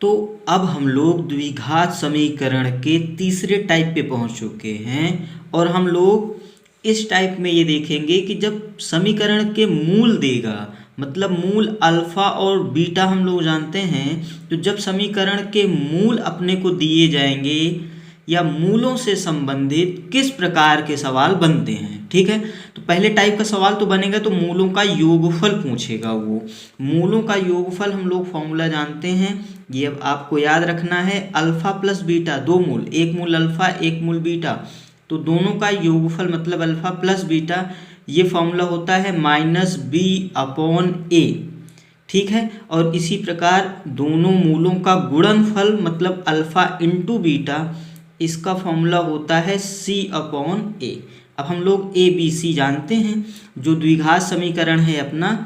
तो अब हम लोग द्विघात समीकरण के तीसरे टाइप पे पहुंच चुके हैं और हम लोग इस टाइप में ये देखेंगे कि जब समीकरण के मूल देगा, मतलब मूल अल्फा और बीटा हम लोग जानते हैं, तो जब समीकरण के मूल अपने को दिए जाएंगे या मूलों से संबंधित किस प्रकार के सवाल बनते हैं। ठीक है, तो पहले टाइप का सवाल तो बनेगा तो मूलों का योगफल पूछेगा। वो मूलों का योगफल हम लोग फॉर्मूला जानते हैं, ये अब आपको याद रखना है। अल्फा प्लस बीटा, दो मूल, एक मूल अल्फा एक मूल बीटा, तो दोनों का योगफल मतलब अल्फा प्लस बीटा, ये फॉर्मूला होता है -b/a। ठीक है, और इसी प्रकार दोनों मूलों का गुणनफल मतलब अल्फा इंटू बीटा, इसका फॉर्मूला होता है c/a। अब हम लोग ए बी सी जानते हैं, जो द्विघात समीकरण है अपना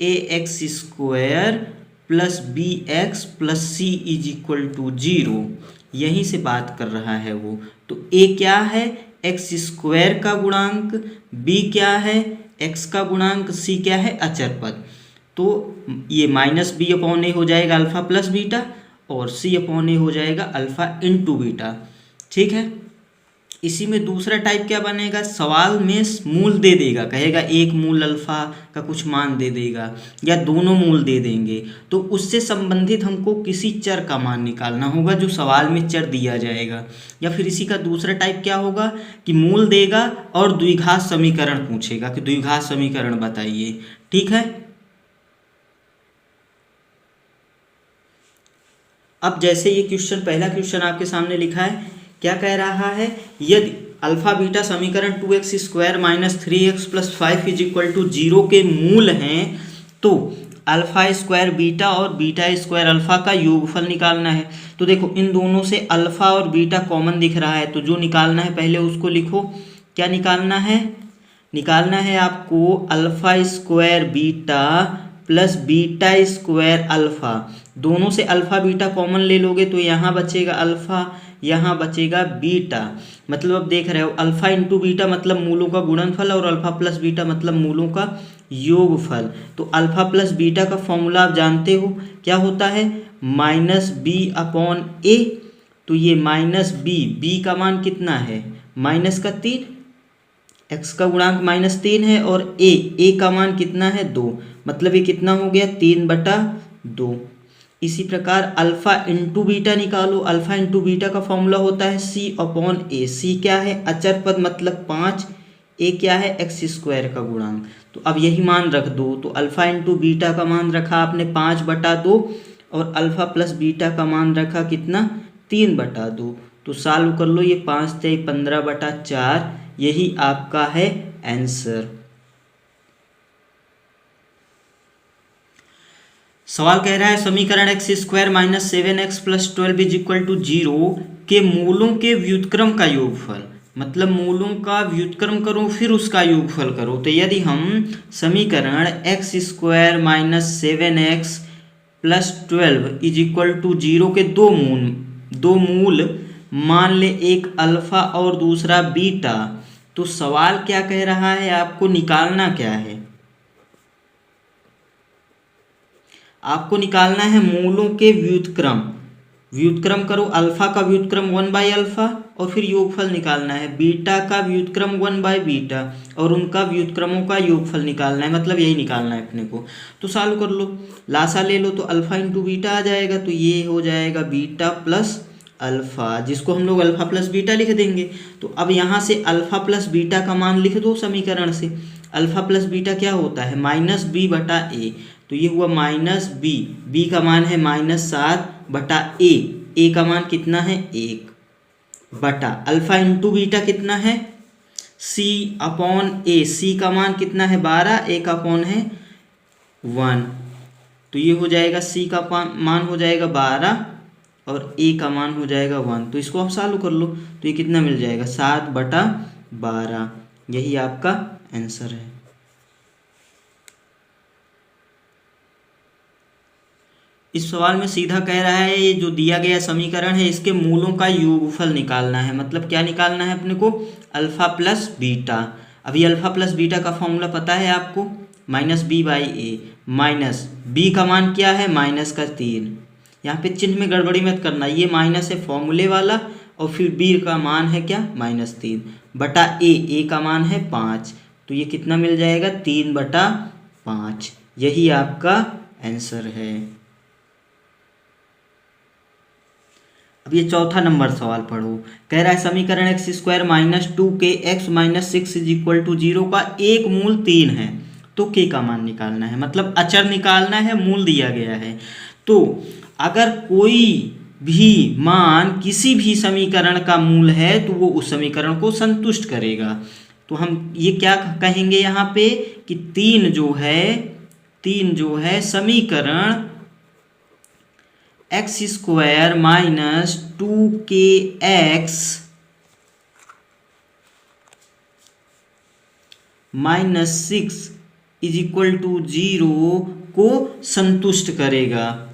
ax² plus bx plus c = 0, यहीं से बात कर रहा है वो। तो a क्या है, x² का गुणांक, b क्या है, x का गुणांक, c क्या है, अचर पद। तो ये -b/a हो जाएगा अल्फा प्लस बीटा और c/a हो जाएगा अल्फा इंटू बीटा। ठीक है, इसी में दूसरा टाइप क्या बनेगा, सवाल में मूल दे देगा, कहेगा एक मूल अल्फा का कुछ मान दे देगा या दोनों मूल दे देंगे, तो उससे संबंधित हमको किसी चर का मान निकालना होगा जो सवाल में चर दिया जाएगा। या फिर इसी का दूसरा टाइप क्या होगा कि मूल देगा और द्विघात समीकरण पूछेगा कि द्विघात समीकरण बताइए। ठीक है, अब जैसे ये क्वेश्चन, पहला क्वेश्चन आपके सामने लिखा है, क्या कह रहा है, यदि अल्फा बीटा समीकरण 2x² - 3x + 5 = 0 के मूल हैं तो α² बीटा और β² अल्फा का योगफल निकालना है। तो देखो इन दोनों से अल्फा और बीटा कॉमन दिख रहा है, तो जो निकालना है पहले उसको लिखो। क्या निकालना है, निकालना है आपको α² बीटा प्लस β² अल्फा। दोनों से अल्फा बीटा कॉमन ले लोगे तो यहाँ बचेगा अल्फा, यहाँ बचेगा बीटा। मतलब अब देख रहे हो अल्फा इंटू बीटा मतलब मूलों का गुणनफल और अल्फा प्लस बीटा मतलब मूलों का योगफल। तो अल्फा प्लस बीटा का फॉर्मूला आप जानते हो क्या होता है, -b/a। तो ये -b का मान कितना है, -3, x का गुणांक -3 है, और a का मान कितना है, 2, मतलब ये कितना हो गया, 3/2। इसी प्रकार अल्फा इंटू बीटा निकालो। अल्फा इंटू बीटा का फॉर्मूला होता है c/a। c क्या है, अचर पद मतलब 5, a क्या है, x² का गुणांक। तो अब यही मान रख दो, तो अल्फा इंटू बीटा का मान रखा आपने 5/2 और अल्फा प्लस बीटा का मान रखा कितना, 3/2। तो सॉल्व कर लो, ये 5 × 3 = 15/4, यही आपका है आंसर। सवाल कह रहा है समीकरण x² - 7x + 12 = 0 के मूलों के व्युत्क्रम का योगफल, मतलब मूलों का व्युत्क्रम करो फिर उसका योगफल करो। तो यदि हम समीकरण x² - 7x + 12 = 0 के दो मूल मान ले, एक अल्फा और दूसरा बीटा, तो सवाल क्या कह रहा है, आपको निकालना क्या है, आपको निकालना है मूलों के व्युत्क्रम। व्युत्क्रम करो, अल्फा का व्युत्क्रम 1/अल्फा और फिर योगफल निकालना है, बीटा का व्युत्क्रम 1/बीटा और उनका व्युत्क्रमों का योगफल निकालना है, मतलब यही निकालना है अपने को। तो सॉल्व कर लो, लासा ले लो, तो अल्फा इंटू बीटा आ जाएगा, तो ये हो जाएगा बीटा प्लस अल्फा, जिसको हम लोग अल्फा प्लस बीटा लिख देंगे। तो अब यहाँ से अल्फा प्लस बीटा का मान लिख दो समीकरण से। अल्फा प्लस बीटा क्या होता है, -b/a। तो ये हुआ -b, b का मान है -7/a, a का मान कितना है, 1 बटा अल्फा इंटू बीटा कितना है, c/a। c का मान कितना है, 12, a का मान है 1। तो ये हो जाएगा c का मान हो जाएगा 12 और a का मान हो जाएगा 1। तो इसको आप सॉल्व कर लो, तो ये कितना मिल जाएगा, 7/12, यही आपका आंसर है। इस सवाल में सीधा कह रहा है ये जो दिया गया समीकरण है इसके मूलों का योगफल निकालना है, मतलब क्या निकालना है अपने को, अल्फा प्लस बीटा। अभी अल्फा प्लस बीटा का फॉर्मूला पता है आपको, -b/a, माइनस b का मान क्या है, -3, यहाँ पे चिन्ह में गड़बड़ी मत करना, ये माइनस है फॉर्मूले वाला, और फिर बी का मान है क्या -3 बटा ए का मान है 5, तो ये कितना मिल जाएगा 3/5। यही आपका आंसर है। अब ये चौथा नंबर सवाल पढ़ो। कह रहा है समीकरण x² - 2kx - 6 = 0 का एक मूल 3 है, तो k का मान निकालना है, मतलब अचर निकालना है, मूल दिया गया है। तो अगर कोई भी मान किसी भी समीकरण का मूल है तो वो उस समीकरण को संतुष्ट करेगा। तो हम ये क्या कहेंगे यहाँ पे कि 3 जो है समीकरण x² - 2kx - 6 = 0 को संतुष्ट करेगा।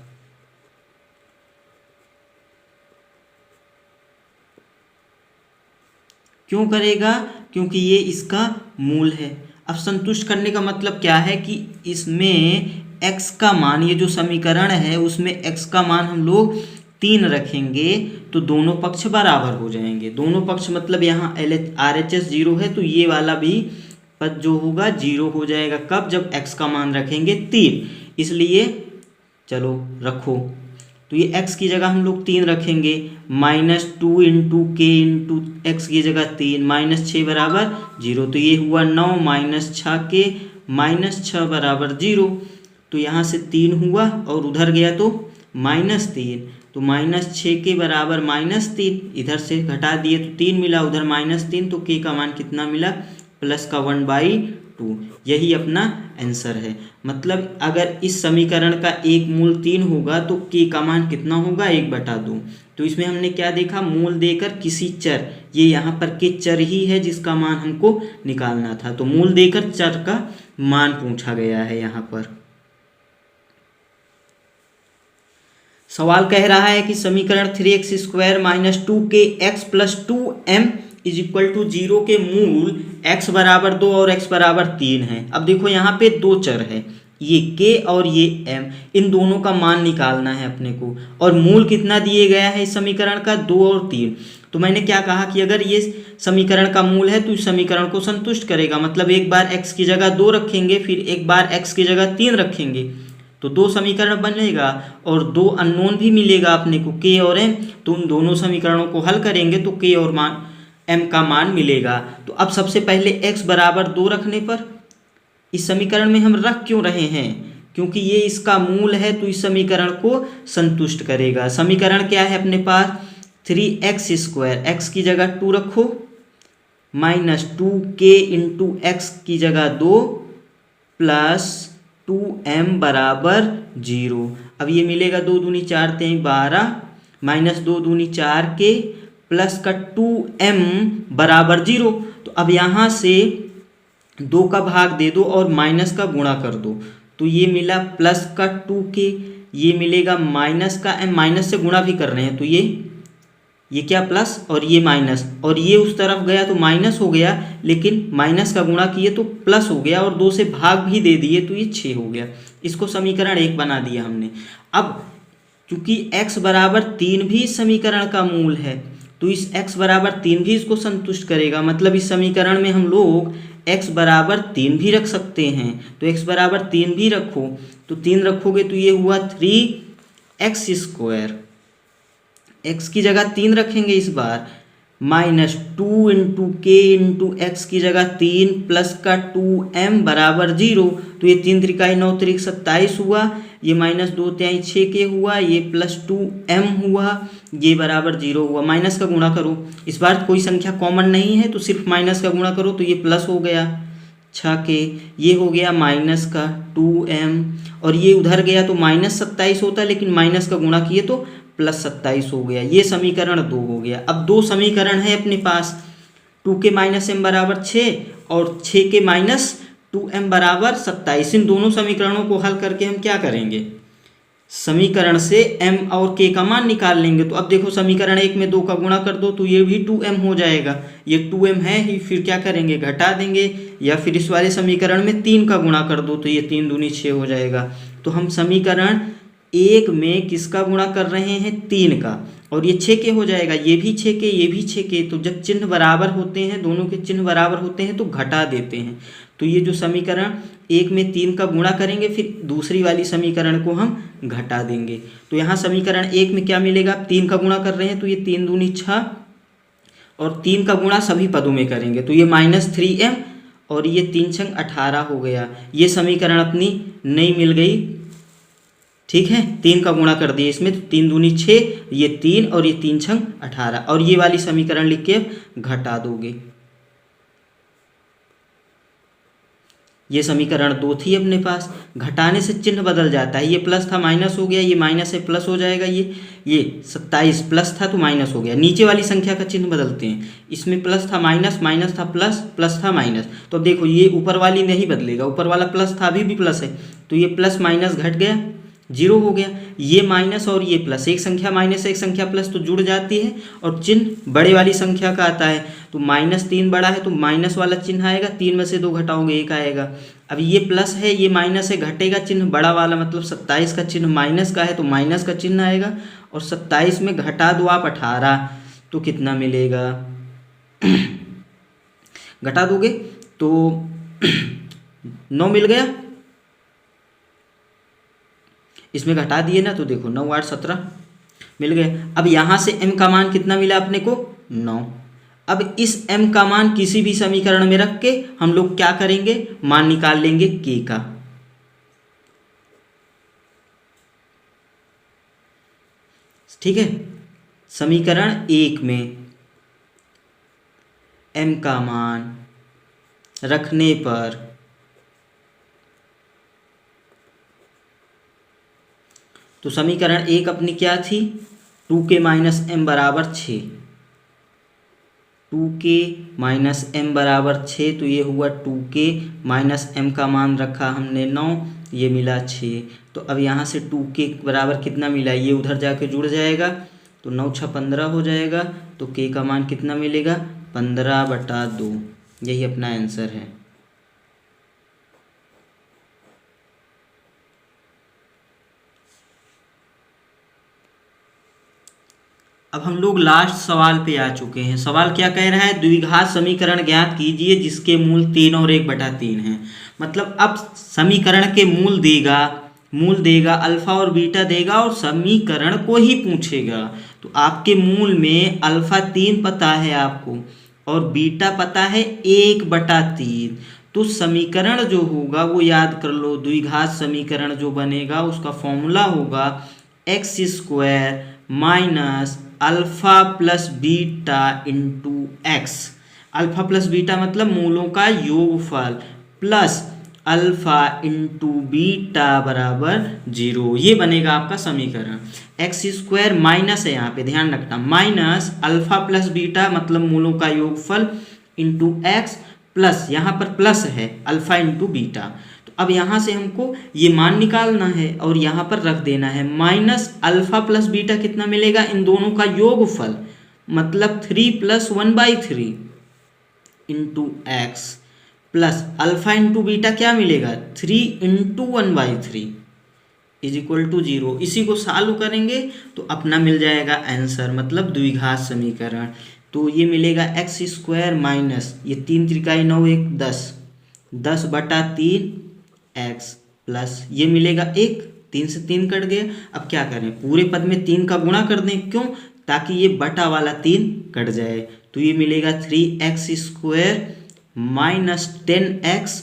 क्यों करेगा? क्योंकि ये इसका मूल है। अब संतुष्ट करने का मतलब क्या है कि इसमें x का मान, ये जो समीकरण है उसमें x का मान हम लोग 3 रखेंगे तो दोनों पक्ष बराबर हो जाएंगे। दोनों पक्ष मतलब यहाँ RHS 0 है तो ये वाला भी पद जो होगा 0 हो जाएगा। कब? जब x का मान रखेंगे 3। इसलिए चलो रखो, तो ये x की जगह हम लोग 3 रखेंगे, -2 × k × x की जगह 3, -6 = 0, तो ये हुआ 9 - 6k -6 = 0, तो यहाँ से 3 हुआ और उधर गया तो -3, तो -6 के बराबर -3, इधर से घटा दिए तो 3 मिला, उधर -3, तो k का मान कितना मिला +1/2। यही अपना आंसर है। मतलब अगर इस समीकरण का एक मूल 3 होगा तो k का मान कितना होगा 1/2। तो इसमें हमने क्या देखा, मूल देकर किसी चर, ये यहाँ पर के चर ही है जिसका मान हमको निकालना था, तो मूल देकर चर का मान पूछा गया है यहाँ पर। सवाल कह रहा है कि समीकरण 3x² - 2kx + 2m = 0 के मूल x = 2 और x = 3 है। अब देखो यहाँ पे दो चर है, ये k और ये m, इन दोनों का मान निकालना है अपने को, और मूल कितना दिए गया है इस समीकरण का 2 और 3। तो मैंने क्या कहा कि अगर ये समीकरण का मूल है तो इस समीकरण को संतुष्ट करेगा, मतलब एक बार x की जगह 2 रखेंगे, फिर एक बार x की जगह 3 रखेंगे, तो 2 समीकरण बनेगा और 2 अननोन भी मिलेगा अपने को k और m। तो उन दोनों समीकरणों को हल करेंगे तो k और m का मान मिलेगा। तो अब सबसे पहले x = 2 रखने पर इस समीकरण में हम रख क्यों रहे हैं, क्योंकि ये इसका मूल है तो इस समीकरण को संतुष्ट करेगा। समीकरण क्या है अपने पास 3x², x की जगह 2 रखो, -2k × x की जगह 2 प्लस 2m = 0। अब ये मिलेगा 2 दूनी 4 तें 12, -2 दूनी 4k प्लस का 2m = 0। तो अब यहाँ से 2 का भाग दे दो और माइनस का गुणा कर दो, तो ये मिला प्लस का 2k, ये मिलेगा माइनस का m, माइनस से गुणा भी कर रहे हैं तो ये क्या प्लस और ये माइनस, और ये उस तरफ गया तो माइनस हो गया, लेकिन माइनस का गुणा किए तो प्लस हो गया, और 2 से भाग भी दे दिए तो ये 6 हो गया। इसको समीकरण 1 बना दिया हमने। अब चूंकि x = 3 भी इस समीकरण का मूल है तो इस x = 3 भी इसको संतुष्ट करेगा, मतलब इस समीकरण में हम लोग x = 3 भी रख सकते हैं। तो x = 3 भी रखो, तो 3 रखोगे तो ये हुआ 3x², x की जगह 3 रखेंगे इस बार, -2 × k × x की जगह 3 प्लस का 2m = 0, तो ये 3 × 9 = 27 हुआ, ये -2 × 6k हुआ, ये +2m हुआ, ये बराबर 0 हुआ। माइनस का गुणा करो, इस बार कोई संख्या कॉमन नहीं है तो सिर्फ माइनस का गुणा करो, तो ये प्लस हो गया 6k, ये हो गया माइनस का 2m, और ये उधर गया तो -27 होता, लेकिन माइनस का गुणा किए तो +27 हो गया। ये समीकरण 2 हो गया। अब 2 समीकरण है अपने पास, 2k - m = 6 और 6k - 2m = 27। इन दोनों समीकरणों को हल करके हम क्या करेंगे, समीकरण से m और k का मान निकाल लेंगे। तो अब देखो समीकरण 1 में 2 का गुणा कर दो तो ये भी 2m हो जाएगा, ये 2m है ही, फिर क्या करेंगे घटा देंगे, या फिर इस वाले समीकरण में 3 का गुणा कर दो तो ये 3 दूनी 6 हो जाएगा। तो हम समीकरण एक में किसका गुणा कर रहे हैं, 3 का, और ये 6 के हो जाएगा, ये भी 6 के, ये भी 6 के। तो जब चिन्ह बराबर होते हैं, दोनों के चिन्ह बराबर होते हैं तो घटा देते हैं। तो ये जो समीकरण एक में 3 का गुणा करेंगे, फिर दूसरी वाली समीकरण को हम घटा देंगे। तो यहाँ समीकरण एक में क्या मिलेगा, 3 का गुणा कर रहे हैं तो ये 3 दूनी 6, और 3 का गुणा सभी पदों में करेंगे तो ये -3m, और ये 3 छंग 18 हो गया। ये समीकरण अपनी नई मिल गई, ठीक है। 3 का गुणा कर दिए इसमें तो 3 दूनी 6, ये 3 और ये 3 छंग 18, और ये वाली समीकरण लिख के घटा दोगे। ये समीकरण 2 थी अपने पास, घटाने से चिन्ह बदल जाता है, ये प्लस था माइनस हो गया, ये माइनस से प्लस हो जाएगा, ये 27 प्लस था तो माइनस हो गया। नीचे वाली संख्या का चिन्ह बदलते हैं, इसमें प्लस था माइनस, माइनस था प्लस, प्लस था माइनस। तो अब देखो ये ऊपर वाली नहीं बदलेगा, ऊपर वाला प्लस था, अभी भी प्लस है, तो ये प्लस माइनस घट गया, 0 हो गया। ये माइनस और ये प्लस, एक संख्या माइनस एक संख्या प्लस तो जुड़ जाती है, और चिन्ह बड़े वाली संख्या का आता है। तो -3 बड़ा है तो माइनस वाला चिन्ह आएगा, 3 में से 2 घटाओगे 1 आएगा। अब ये प्लस है, ये माइनस है, घटेगा चिन्ह बड़ा वाला, मतलब 27 का चिन्ह माइनस का है तो माइनस का चिन्ह आएगा, और 27 में घटा दो आप 18 तो कितना मिलेगा घटा दोगे तो 9 मिल गया। इसमें घटा दिए ना तो देखो 9 8 17 मिल गए। अब यहाँ से m का मान कितना मिला अपने को, 9। अब इस m का मान किसी भी समीकरण में रख के हम लोग क्या करेंगे, मान निकाल लेंगे k का। ठीक है, समीकरण 1 में m का मान रखने पर तो समीकरण 1 अपनी क्या थी, 2k माइनस m बराबर 6, 2k माइनस m बराबर 6, तो ये हुआ 2k माइनस m का मान रखा हमने 9, ये मिला 6। तो अब यहाँ से 2k बराबर कितना मिला, ये उधर जाके जुड़ जाएगा तो 9 6 15 हो जाएगा, तो k का मान कितना मिलेगा, 15/2। यही अपना आंसर है। अब हम लोग लास्ट सवाल पे आ चुके हैं। सवाल क्या कह रहा है, द्विघात समीकरण ज्ञात कीजिए जिसके मूल 3 और 1/3 हैं। मतलब अब समीकरण के मूल देगा अल्फा और बीटा देगा, और समीकरण को ही पूछेगा। तो आपके मूल में अल्फा 3 पता है आपको, और बीटा पता है 1/3। तो समीकरण जो होगा वो याद कर लो, द्विघात समीकरण जो बनेगा उसका फॉर्मूला होगा x² minus alpha plus beta into x. Alpha plus beta मतलब मूलों का योगफल, प्लस अल्फा इंटू बीटा बराबर 0। ये बनेगा आपका समीकरण। x² माइनस है, यहाँ पे ध्यान रखना, माइनस अल्फा प्लस बीटा मतलब मूलों का योगफल इंटू एक्स, प्लस यहाँ पर प्लस है अल्फा इंटू बीटा। तो अब यहाँ से हमको ये मान निकालना है और यहाँ पर रख देना है। माइनस अल्फा प्लस बीटा कितना मिलेगा, इन दोनों का योगफल मतलब 3 + 1/3 into x, plus alpha into beta क्या मिलेगा, 3 × 1/3 = 0। इसी को सॉल्व करेंगे तो अपना मिल जाएगा आंसर, मतलब द्विघात समीकरण। तो ये मिलेगा x² माइनस ये 3 × 9 = 10, 10/3 x, प्लस ये मिलेगा 1, 3 से 3 कट गया। अब क्या करें, पूरे पद में 3 का गुणा कर दें, क्यों, ताकि ये बटा वाला 3 कट जाए। तो ये मिलेगा 3x² माइनस 10x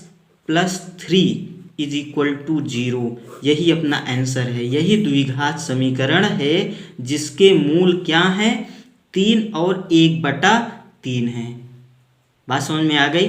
प्लस 3 = 0। यही अपना आंसर है, यही द्विघात समीकरण है जिसके मूल क्या हैं, 3 और 1/3 हैं। बात समझ में आ गई।